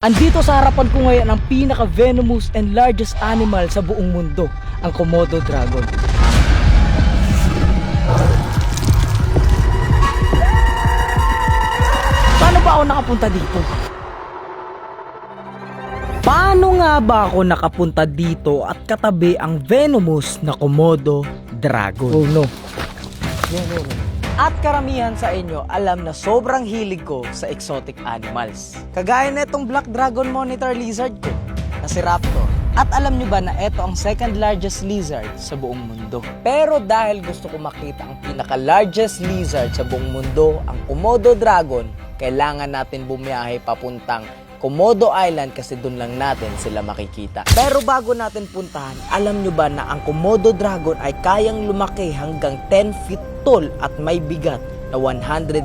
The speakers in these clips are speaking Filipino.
Andito sa harapan ko ngayon ang pinaka-venomous and largest animal sa buong mundo, ang Komodo dragon. Paano ba ako nakapunta dito? Paano nga ba ako nakapunta dito at katabi ang venomous na Komodo dragon? Oh no. No. At karamihan sa inyo alam na sobrang hilig ko sa exotic animals. Kagaya na itong Black Dragon Monitor Lizard ko, na si Raptor. At alam nyo ba na ito ang second largest lizard sa buong mundo? Pero dahil gusto ko makita ang pinaka-largest lizard sa buong mundo, ang Komodo Dragon, kailangan natin bumiyahe papuntang Komodo Island kasi doon lang natin sila makikita. Pero bago natin puntahan, alam nyo ba na ang Komodo Dragon ay kayang lumaki hanggang 10 feet tall at may bigat na 166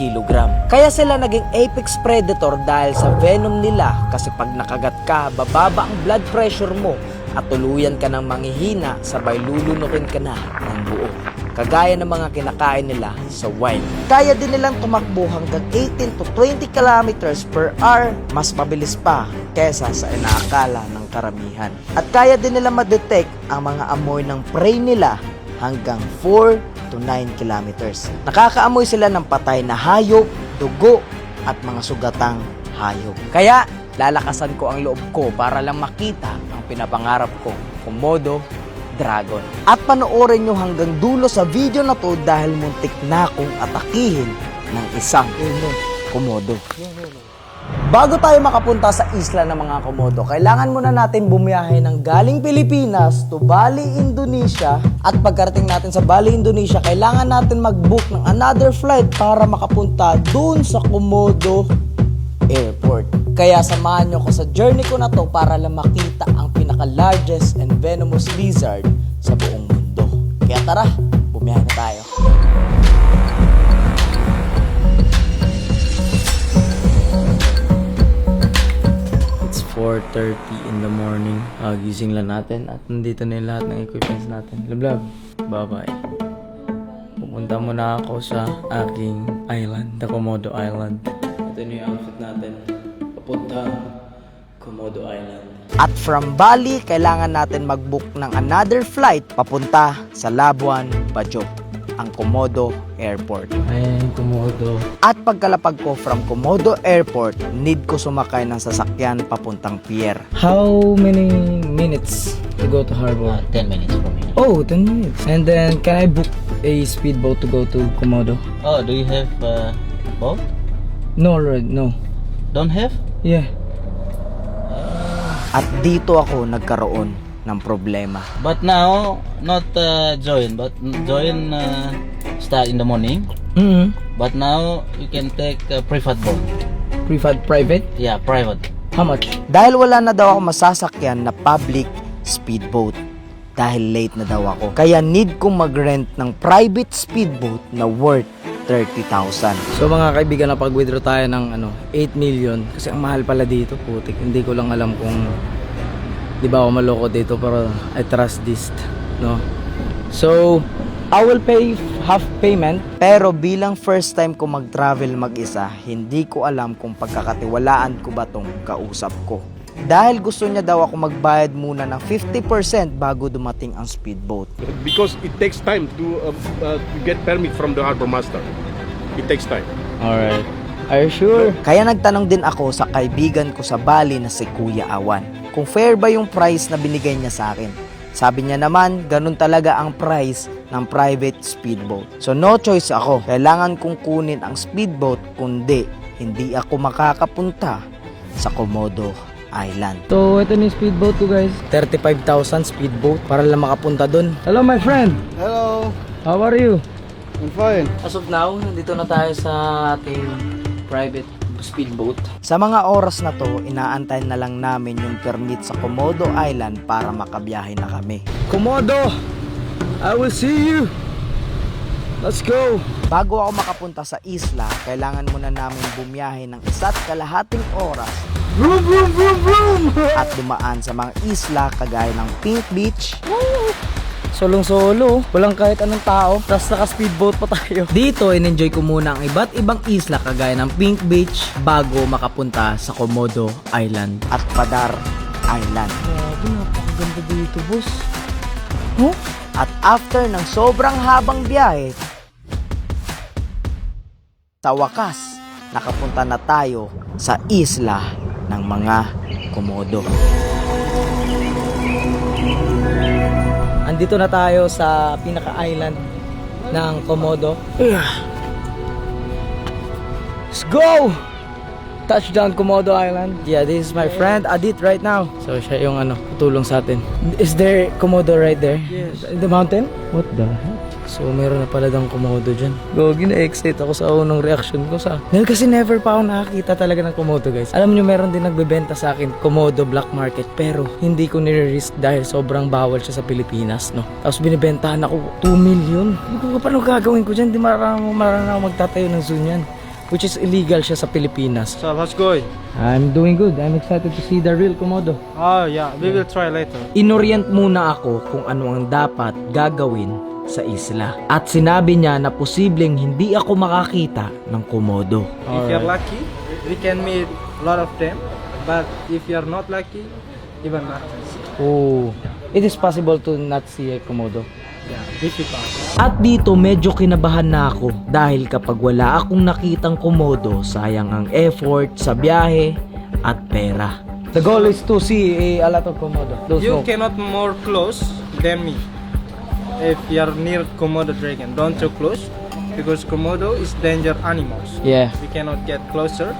kilogram. Kaya sila naging apex predator dahil sa venom nila kasi pag nakagat ka, bababa ang blood pressure mo at tuluyan ka ng manghihina sabay lulunukin ka na ng buo. Kagaya ng mga kinakain nila sa wild. Kaya din nilang tumakbo hanggang 18 to 20 kilometers per hour, mas mabilis pa kesa sa inaakala ng karamihan. At kaya din nila ma-detect ang mga amoy ng prey nila hanggang 4 to 9 kilometers. Nakakaamoy sila ng patay na hayop, dugo, at mga sugatang hayop. Kaya lalakasan ko ang loob ko para lang makita ang pinapangarap kong Komodo Dragon. At panoorin nyo hanggang dulo sa video na to dahil muntik na akong atakihin ng isang Komodo. Bago tayo makapunta sa isla ng mga Komodo, kailangan muna natin bumiyahe ng galing Pilipinas to Bali, Indonesia. At pagkarating natin sa Bali, Indonesia, kailangan natin mag-book ng another flight para makapunta dun sa Komodo Airport. Kaya samahan nyo ko sa journey ko na to para lang makita ang pinaka-largest and venomous lizard sa buong mundo. Kaya tara, bumiyahe na tayo. It's 4:30 in the morning. Gising lang natin at nandito na yung lahat ng equipments natin. Love, bye-bye. Pupunta muna ako sa aking island, the Komodo Island. Ito na yung outfit natin. Papunta Komodo Island. At from Bali, kailangan natin mag-book ng another flight papunta sa Labuan, Bajo, ang Komodo Airport. Ayan, Komodo. At pagkalapag ko from Komodo Airport, need ko sumakay ng sasakyan papuntang pier. How many minutes to go to harbor? 10 minutes from here. Oh, 10 minutes. And then, can I book a speedboat to go to Komodo? Oh, do you have boat? No, Lord, no. Don't have? Yeah. At dito ako nagkaroon ng problema. But now, not join, but join start in the morning. But now, you can take private boat. Private? Yeah, private. How much? Dahil wala na daw ako masasakyan na public speedboat. Dahil late na daw ako. Kaya need kong mag-rent ng private speedboat na worth 30,000. So mga kaibigan, napag-withdraw tayo ng 8 million kasi ang mahal pala dito, putik. Hindi ko lang alam kung di ba ako maloko dito, pero I trust this, no? So, I will pay half payment. Pero bilang first time ko mag-travel mag-isa, hindi ko alam kung pagkakatiwalaan ko ba tong kausap ko. Dahil gusto niya daw ako magbayad muna ng 50% bago dumating ang speedboat. Because it takes time to get permit from the harbor master. It takes time. Alright. Are you sure? Kaya nagtanong din ako sa kaibigan ko sa Bali na si Kuya Awan kung fair ba yung price na binigay niya sa akin. Sabi niya naman, ganun talaga ang price ng private speedboat. So no choice ako. Kailangan kong kunin ang speedboat, kundi hindi ako makakapunta sa Komodo Island. So, ito na yung speedboat ko, guys. 35,000 speedboat para lang makapunta dun. Hello, my friend. Hello, How are you? I'm fine. As of now, nandito na tayo sa ating private speedboat. Sa mga oras na to, inaantay na lang namin yung permit sa Komodo Island para makabiyahe na kami. Komodo, I will see you. Let's go. Bago ako makapunta sa isla, kailangan muna namin bumiyahe ng 1.5 oras Vroom, vroom, vroom, vroom. at dumaan sa mga isla kagaya ng Pink Beach, Solong-solo. Walang kahit anong tao. Tapos naka-speedboat pa tayo. Dito, in-enjoy ko muna ang iba't ibang isla kagaya ng Pink Beach bago makapunta sa Komodo Island. at Padar Island. Grabe, napakaganda dito, boss. Oh? At after ng sobrang habang biyahe, sa wakas, nakapunta na tayo sa isla ng mga Komodo. Andito na tayo sa pinaka-island ng Komodo. Let's go! Touchdown Komodo Island. Yeah, this is my friend Adit right now. So siya yung tutulong sa atin. Is there Komodo right there? Yes. In the mountain? What the heck? So meron na pala dang Komodo dyan. Gogi, na-excite ako sa unang reaction ko sa... Dahil kasi never pa ako nakakita talaga ng Komodo, guys. Alam nyo, meron din nagbebenta sa akin Komodo black market, pero hindi ko nire-risk dahil sobrang bawal siya sa Pilipinas, no? Tapos binibentahan ako 2 million. Hindi ko paano gagawin ko dyan. Di marang ako magtatayo ng zoo niyan. Which is illegal siya sa Pilipinas. So how's going? I'm doing good. I'm excited to see the real Komodo. Oh yeah, we will try later. Inorient muna ako kung ano ang dapat gagawin sa isla. At sinabi niya na posibleng hindi ako makakita ng Komodo. If you're lucky, we can meet a lot of them. But if you're not lucky, even not. Oh, it is possible to not see a Komodo. Yeah, difficult. At dito medyo kinabahan na ako dahil kapag wala akong nakitang Komodo, sayang ang effort sa biyahe at pera. The goal is to see a lot of Komodo. You cannot more close than me. If you're near Komodo dragon, don't too close because Komodo is danger animals. Yeah. We cannot get closer.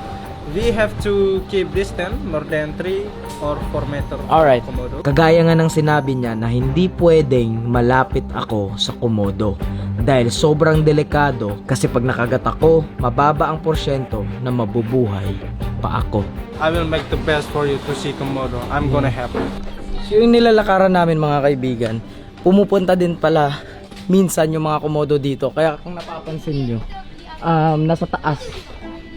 We have to keep distance more than 3 or 4 meter. Alright. Komodo. Kagaya nga ng sinabi niya na hindi pwedeng malapit ako sa Komodo dahil sobrang delikado kasi pag nakagat ako, mababa ang porsyento na mabubuhay pa ako. I will make the best for you to see Komodo. I'm gonna help you. So yung nilalakaran namin mga kaibigan, pumupunta din pala minsan yung mga Komodo dito. Kaya kung napapansin nyo, nasa taas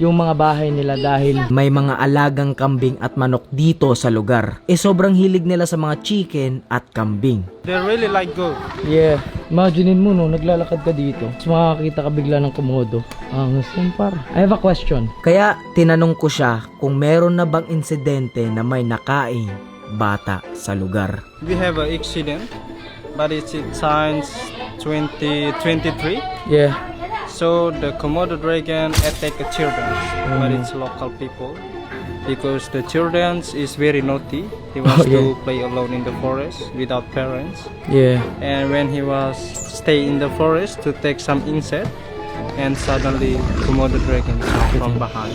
yung mga bahay nila dahil may mga alagang kambing at manok dito sa lugar. Sobrang hilig nila sa mga chicken at kambing. They really like goat. Yeah, imaginein mo no, naglalakad ka dito, tapos makakita ka bigla ng Komodo. Angas yan par. I have a question. Kaya tinanong ko siya kung meron na bang insidente na may nakaing bata sa lugar. We have an accident, but it's since 2023. Yeah. So the Komodo dragon attack the children, but it's local people because the children is very naughty. He wants to play alone in the forest without parents. Yeah. And when he was stay in the forest to take some insect, and suddenly Komodo dragon from behind.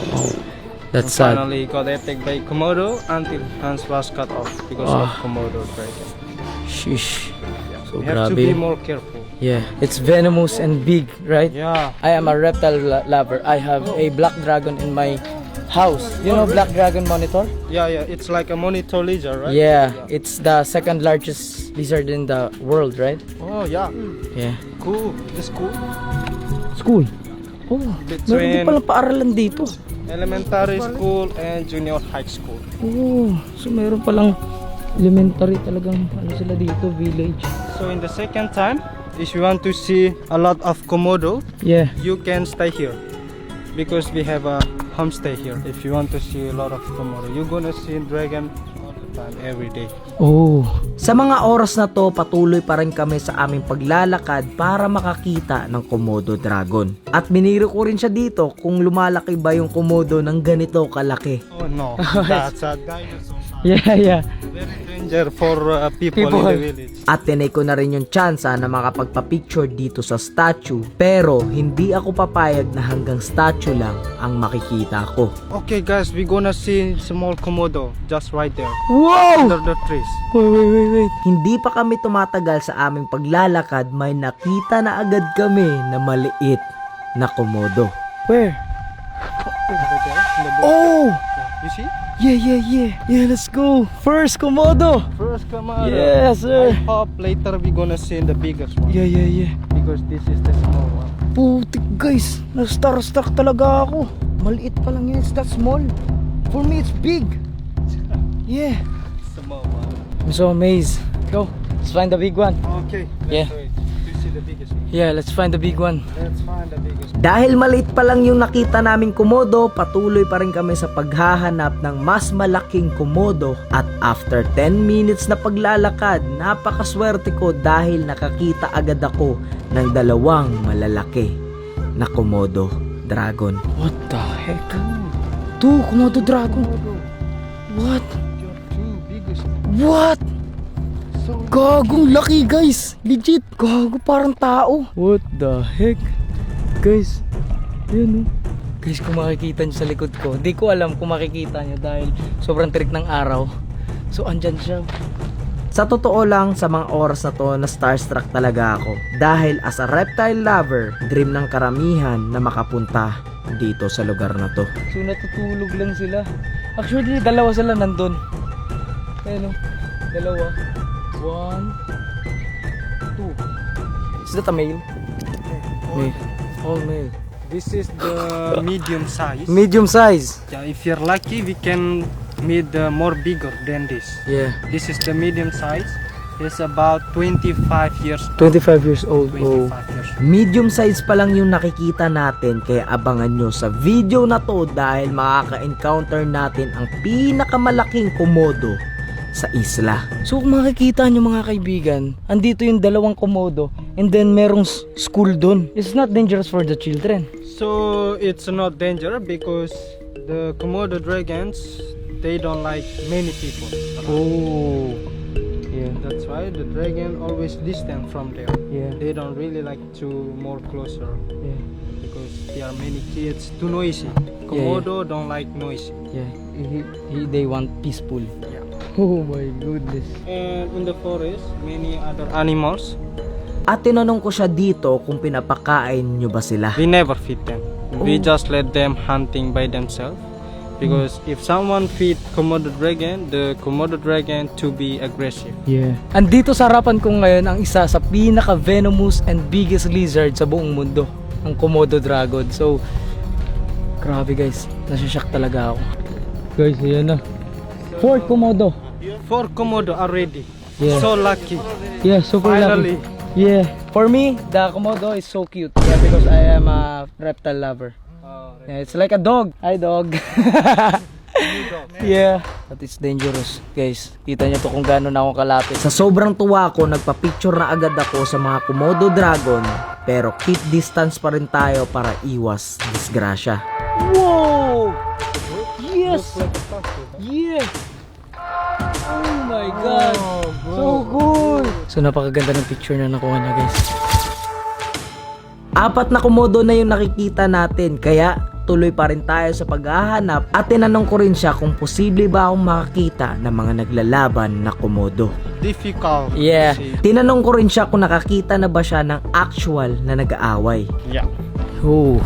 That's And sad. finally got attacked by Komodo until hands was cut off because of Komodo dragon. Sheesh. So You have to be grabe. more careful. Yeah, it's venomous and big, right? Yeah. I am a reptile lover. I have a black dragon in my house. You know black dragon monitor? Yeah, it's like a monitor lizard, right? Yeah, it's the second largest lizard in the world, right? Oh, yeah. Yeah. Cool. It's cool. School. Oh, meron din pala paaralan dito. Elementary school and junior high school. Oh, so meron palang elementary talagang sila dito, village. So in the second time, if you want to see a lot of Komodo, Yeah. you can stay here because we have a homestay here. If you want to see a lot of Komodo, you're gonna see dragon all the time, every day. Oh. Sa mga oras na to, patuloy pa rin kami sa aming paglalakad para makakita ng Komodo dragon. At biniro ko rin siya dito kung lumalaki ba yung Komodo ng ganito kalaki. Oh no, that's a dinosaur. Yeah. Very danger for people in the village. At tinay ko na rin yung tsansa na makapagpa-picture dito sa statue. Pero hindi ako papayag na hanggang statue lang ang makikita ko. Okay guys, we're gonna see small Komodo just right there Wow! under the trees. Wait. Hindi pa kami tumatagal sa aming paglalakad, may nakita na agad kami na maliit na Komodo. Where? Right there in the book. Oh! You see? Yeah, let's go. First Komodo. First Komodo. Yes, sir. I hope later we're gonna see the biggest one. Yeah. Because this is the small one. Putik guys, na-starstruck talaga ako. Maliit pa lang yun, it's that small. For me, it's big. Yeah. Small one. I'm so amazed. Go. Let's find the big one. Okay. Yeah. Do it. To see the biggest one. Yeah, let's find the big one. Let's find the biggest one. Dahil maliit pa lang yung nakita naming komodo, patuloy pa rin kami sa paghahanap ng mas malaking komodo at after 10 minutes na paglalakad, napakaswerte ko dahil nakakita agad ako ng dalawang malalaki na komodo dragon. What the heck? Two Komodo dragon. What? Your two biggest. What? So Gagong laki guys. Legit. Gago parang tao. What the heck? Guys. Yan oh. Guys, kung makikita nyo sa likod ko, di ko alam kung makikita nyo dahil sobrang tirik ng araw. So andyan siya. Sa totoo lang, sa mga oras na to, na starstruck talaga ako. Dahil as a reptile lover, dream ng karamihan na makapunta dito sa lugar na to. So natutulog lang sila. Actually, dalawa sila nandun. Ayan o. Dalawa. 1, 2. Is that a male? Male. All male. this is the medium size. Medium size. Yeah, if you're lucky, we can meet more bigger than this. Yeah. This is the medium size. It's about 25 years. 25 years old. 25 years. Medium size pa lang yung nakikita natin, kaya abangan nyo sa video na to dahil makaka-encounter natin ang pinakamalaking komodo sa isla. So kung makikita nyo mga kaibigan, andito yung dalawang komodo and then merong school dun. It's not dangerous for the children. So it's not dangerous because the Komodo dragons, they don't like many people. Oh. Yeah. That's why the dragon always distant from there. Yeah. They don't really like to more closer Yeah. because there are many kids too noisy. Komodo don't like noisy. Yeah. They want peaceful. Yeah. Oh my goodness. And in the forest, many other animals, At tinanong ko siya dito kung pinapakain nyo ba sila. we never feed them. We just let them hunting by themselves. Because if someone feed Komodo dragon, the Komodo dragon to be aggressive. Yeah. Andito sa harapan ko ngayon ang isa sa pinaka-venomous and biggest lizard sa buong mundo, ang Komodo dragon. So, grabe guys, nasashock talaga ako. Guys, ayan na. 4 Komodo. 4 Komodo already. Yeah. So lucky. Yeah, super Finally. lucky. Yeah. For me, the Komodo is so cute. Yeah, because I am a reptile lover. Yeah, it's like a dog. Hi, dog. Yeah. That is dangerous, guys. Kita niyo to kung gaano na ako kalapit. Sa sobrang tuwa ko, nagpa-picture na agad ako sa mga Komodo dragon, pero keep distance pa rin tayo para iwas disgrasya. Whoa! Yes! Yeah! Oh my God! So cool! So napakaganda ng picture na nakuha niya, guys. 4 na komodo na yung nakikita natin, kaya tuloy pa rin tayo sa paghahanap at tinanong ko rin siya kung posible ba akong makakita ng mga naglalaban na komodo. Difficult. to Yeah. see. Tinanong ko rin siya kung nakakita na ba siya ng actual na nag-aaway. Yeah. Oh.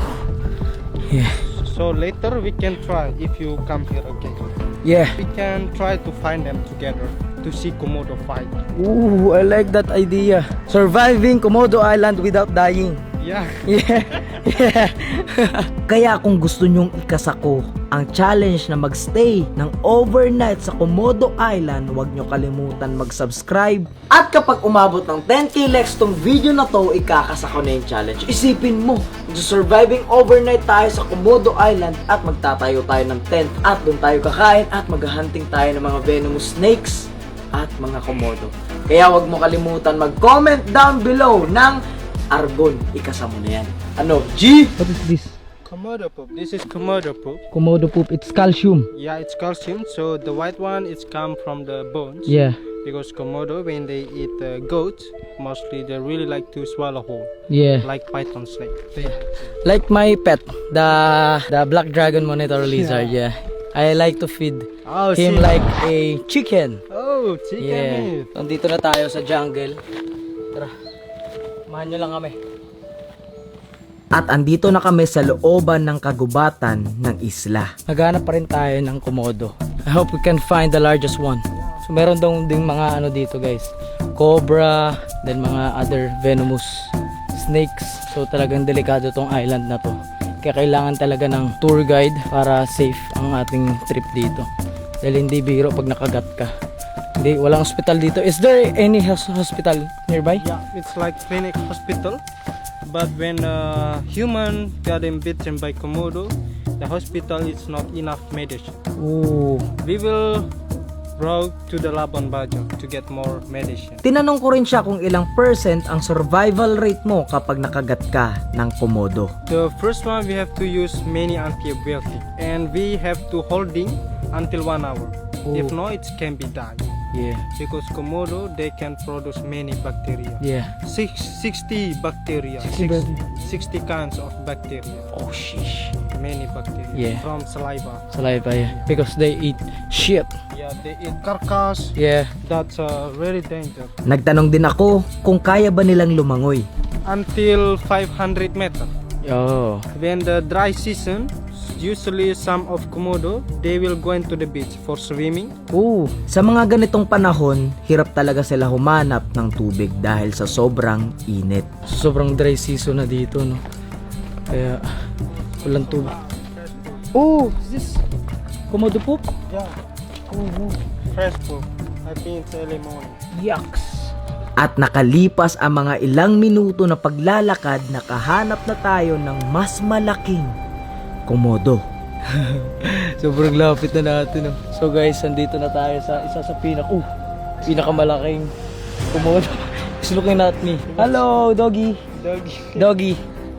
Yeah. So later we can try if you come here again. Yeah. We can try to find them together to see Komodo fight. Ooh, I like that idea. Surviving Komodo Island without dying. Yeah. Yeah. Yeah. Kaya kung gusto nyong ikasako ang challenge na magstay ng overnight sa Komodo Island, huwag nyo kalimutan mag-subscribe. At kapag umabot ng 10k likes tong video na to, ikakasako na yung challenge. Isipin mo, surviving overnight tayo sa Komodo Island at magtatayo tayo ng tent at doon tayo kakain at maghahunting tayo ng mga venomous snakes at mga komodo. Kaya huwag mo kalimutan mag-comment down below ng Argon, ikasa mo na yan. Ano, G? What is this? Komodo poop. This is Komodo poop. Komodo poop. It's calcium. Yeah, it's calcium. So the white one it's come from the bones. Yeah. Because Komodo when they eat goat, mostly they really like to swallow whole, Yeah. like python snake. Like my pet, the black dragon monitor lizard. Yeah. I like to feed Oh, him see. like a chicken. Oh, chicken Yeah. meat. Nandito na tayo sa jungle. Tara. Samahan nyo lang kami. At andito na kami sa looban ng kagubatan ng isla. Naghanap pa rin tayo ng komodo. I hope we can find the largest one. So meron daw ding mga ano dito guys. Cobra, then mga other venomous snakes. So talagang delikado tong island na to. Kaya kailangan talaga ng tour guide para safe ang ating trip dito. Dahil hindi biro pag nakagat ka. Hindi, walang hospital dito. Is there any hospital nearby? Yeah, it's like clinic hospital. But when human getting bitten by Komodo, the hospital is not enough medicine. Oh. We will brought to the Labuan Bajo to get more medicine. Tinanong ko rin siya kung ilang % ang survival rate mo kapag nakagat ka ng komodo. The first one, we have to use many antibiotic and we have to holding until 1 hour. If not, it can be died. Yeah. Because Komodo, they can produce many bacteria. Yeah. 60 bacteria. 60 kinds of bacteria. Oh, sheesh. Many bacteria Yeah. from saliva. Saliva, yeah. Because they eat shit. Yeah, they eat carcass. Yeah. That's very dangerous. Nagtanong din ako kung kaya ba nilang lumangoy. Until 500 meter. Oh. When the dry season, usually some of Komodo, they will go into the beach for swimming. Oo, sa mga ganitong panahon, hirap talaga sila humanap ng tubig dahil sa sobrang init. Sobrang dry season na dito, no? Kaya, walang tubig. Oh, is this Komodo poop? Yeah. Fresh food. I think it's early morning. Yucks. At nakalipas ang mga ilang minuto na paglalakad, nakahanap na tayo ng mas malaking komodo. Sobrang lapit na natin, no? So guys, andito na tayo sa isa sa pinakamalaking Komodo. He's looking at me. Hello, doggy. Doggy. Doggy.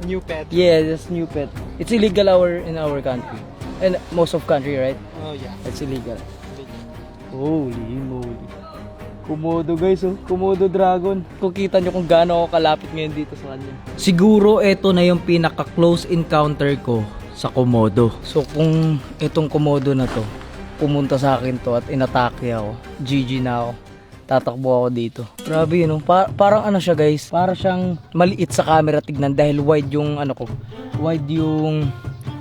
New pet. Yeah, that's new pet. It's illegal in our country. And most of country, right? Oh yeah. It's illegal. Holy moly. Komodo guys, oh. Komodo dragon. Kung kita nyo kung gaano ako kalapit ngayon dito sa kanya. Siguro ito na yung pinaka-close encounter ko sa komodo. So kung itong komodo na to pumunta sa akin to at inatake ako, GG na ako. Tatakbo ako dito. Grabe yun, no? Parang ano siya guys, parang siyang maliit sa camera tignan dahil wide yung ano ko, wide yung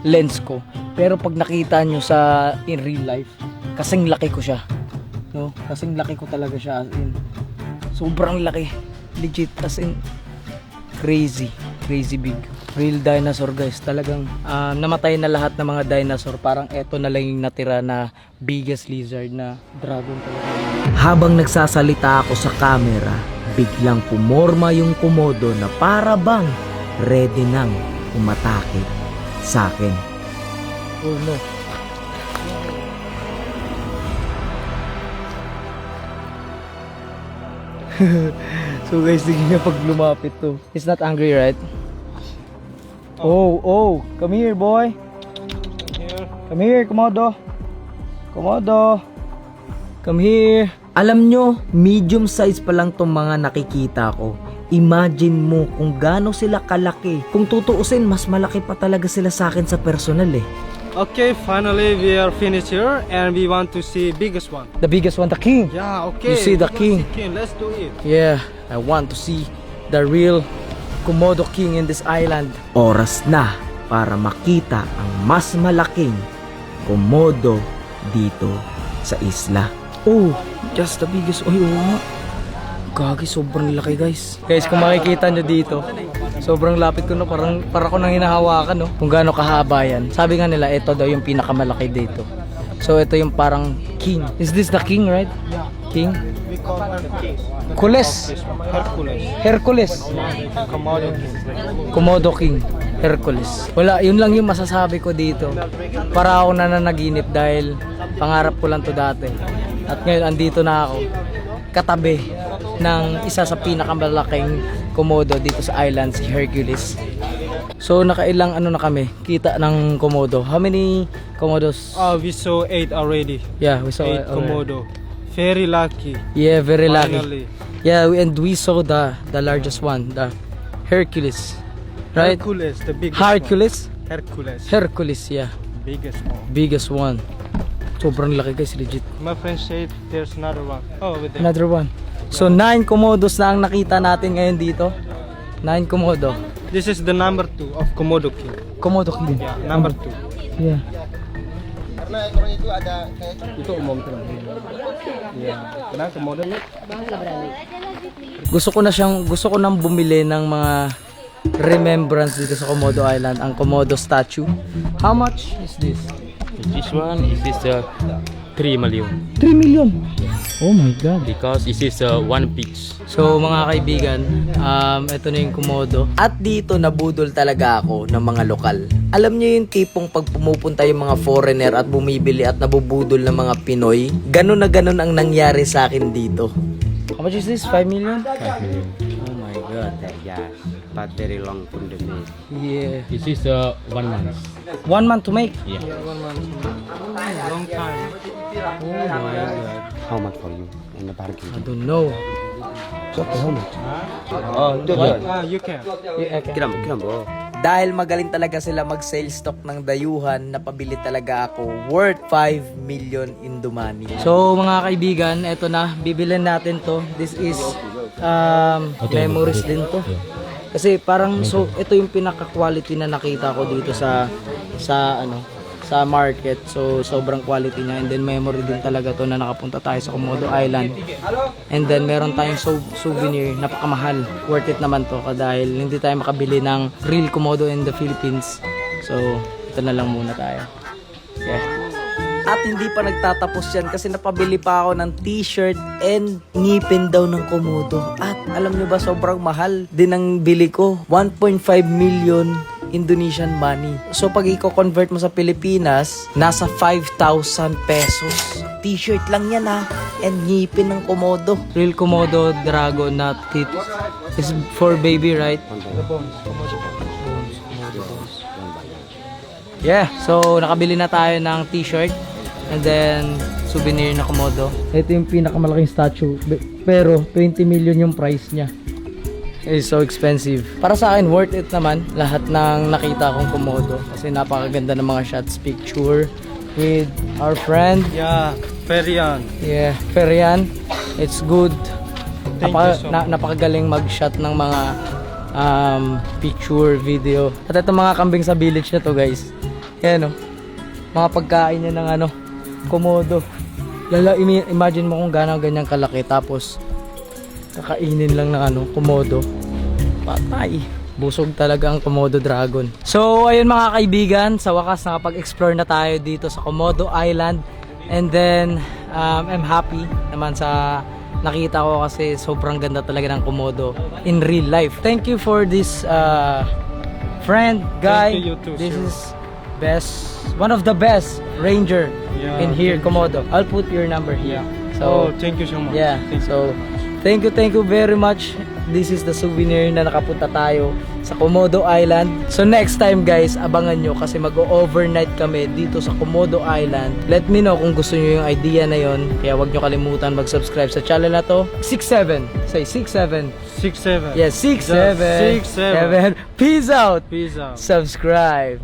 lens ko. Pero pag nakita nyo sa in real life, kasing laki ko siya, no? Kasing laki ko talaga siya, as in sobrang laki, legit, as in crazy big. Real dinosaur guys, talagang namatay na lahat ng mga dinosaur. Parang eto na lang yung natira na biggest lizard na dragon talaga. Habang nagsasalita ako sa camera, biglang pumorma yung komodo na para bang ready nang umatake sa akin. Oh no. So guys, tingin niya pag lumapit to. He's not angry, right? Oh, come here, boy. Here. Come here, Komodo. Komodo. Come here. Alam nyo, medium size pa lang tong mga nakikita ko. Imagine mo kung gaano sila kalaki. Kung tutuusin, mas malaki pa talaga sila sa akin sa personal eh. Okay, finally we are finished here and we want to see biggest one. The biggest one, the king. Yeah, okay. You see the we king? want to see king. Let's do it. Yeah, I want to see the real Komodo king in this island. Oras na para makita ang mas malaking komodo dito sa isla. Oh, just the biggest. Oh, nga. Gagi, sobrang laki guys. Guys, kung makikita nyo dito, sobrang lapit ko, no? Para ko nang hinahawakan, no? Kung gaano kahaba yan. Sabi nga nila, ito daw yung pinakamalaki dito. So ito yung parang king. Is this the king, right? King? We call him king. Hercules. Hercules. Hercules. Komodo king. Komodo king. Hercules. Wala, yun lang yung masasabi ko dito. Para ako nananaginip dahil pangarap ko lang to dati. At ngayon andito na ako. Katabi ng isa sa pinakamalaking komodo dito sa island, si Hercules. So nakailang ano na kami, kita ng komodo. How many komodos? We saw 8 already. Yeah, we saw 8 Komodo. Very lucky. Yeah, very lucky. Finally. Yeah, and we saw the largest one, the Hercules. Right? Hercules, the biggest Hercules? one. Hercules. Hercules, yeah. Biggest one. Biggest one. Sobrang laki guys, legit. My friend said there's another one. Oh, with them. Another one. So 9 komodos na ang nakita natin ngayon dito. 9 komodo. This is the number 2 of Komodo king. Komodo king. Yeah, number 2. Yeah. Ito umong lang. Yeah. Kailangan Komodo niya. Gusto ko nang bumili ng mga remembrance dito sa Komodo Island, ang Komodo statue. How much is this? This one is this 3 million 3 million. Oh my God. because this is one pitch. So mga kaibigan, ito na yung Komodo. At dito nabudol talaga ako ng mga lokal. Alam niyo yung tipong pag pumupunta yung mga foreigner at bumibili at nabubudol ng mga Pinoy, ganun na ganun ang nangyari sa akin dito. How much is this? 5 million? 5 million. Oh my God. Yeah, but very long from the make. Yeah. This is 1 month. 1 month to make? Yeah. Long time. Oh my God. How much for you in the bargain? I don't know. You can. Kiram bro. Dahil magaling talaga sila mag-sales stock ng dayuhan, napabili talaga ako worth 5 million Indomani. So mga kaibigan, eto na, bibilin natin to. This is memories din to. Kasi parang so ito yung pinaka-quality na nakita ko dito sa market. So sobrang quality niya, and then memory din talaga to na nakapunta tayo sa Komodo Island. And then meron tayong souvenir, napakamahal. Worth it naman to dahil hindi tayo makabili ng real Komodo in the Philippines. So ito na lang muna tayo. Yeah. At hindi pa nagtatapos yan kasi napabili pa ako ng t-shirt and ngipin daw ng Komodo. At alam nyo ba, sobrang mahal din ang bili ko. 1.5 million Indonesian money. So pag i-convert mo sa Pilipinas, nasa 5,000 pesos. T-shirt lang yan ha. And ngipin ng Komodo. Real Komodo Dragon, not teeth. It's for baby, right? Yeah, so nakabili na tayo ng t-shirt and then souvenir na Komodo. Ito yung pinakamalaking statue, pero 20 million yung price niya. It's so expensive. Para sa akin, worth it naman lahat ng nakita kong Komodo kasi napakaganda ng mga shots, picture with our friend. Yeah, Ferian. Yeah, Ferian. It's good. Thank you so much. Napakagaling mag-shot ng mga picture, video. At ito mga kambing sa village na to, guys. Yan o. Mga pagkain niya ng Komodo. Imagine mo kung gano'ng ganyang kalaki tapos kakainin lang ng Komodo. Patay. Busog talaga ang Komodo Dragon. So ayun mga kaibigan, sa wakas nakapag-explore na tayo dito sa Komodo Island. And then I'm happy naman sa nakita ko kasi sobrang ganda talaga ng Komodo in real life. Thank you for this friend, guy. Thank you, you too, This sir. is one of the best ranger Yeah, in here, thank you. Komodo. I'll put your number here. So Thank you so much. yeah, Thank you. so thank you very much. This is the souvenir na nakapunta tayo sa Komodo Island. So next time guys, abangan nyo kasi mag-overnight kami dito sa Komodo Island. Let me know kung gusto nyo yung idea na yon. Kaya wag nyo kalimutan mag-subscribe sa channel na to. 6-7. Say 6-7. 6-7. Yes, 6-7. 6-7. Peace out. Peace out. Subscribe.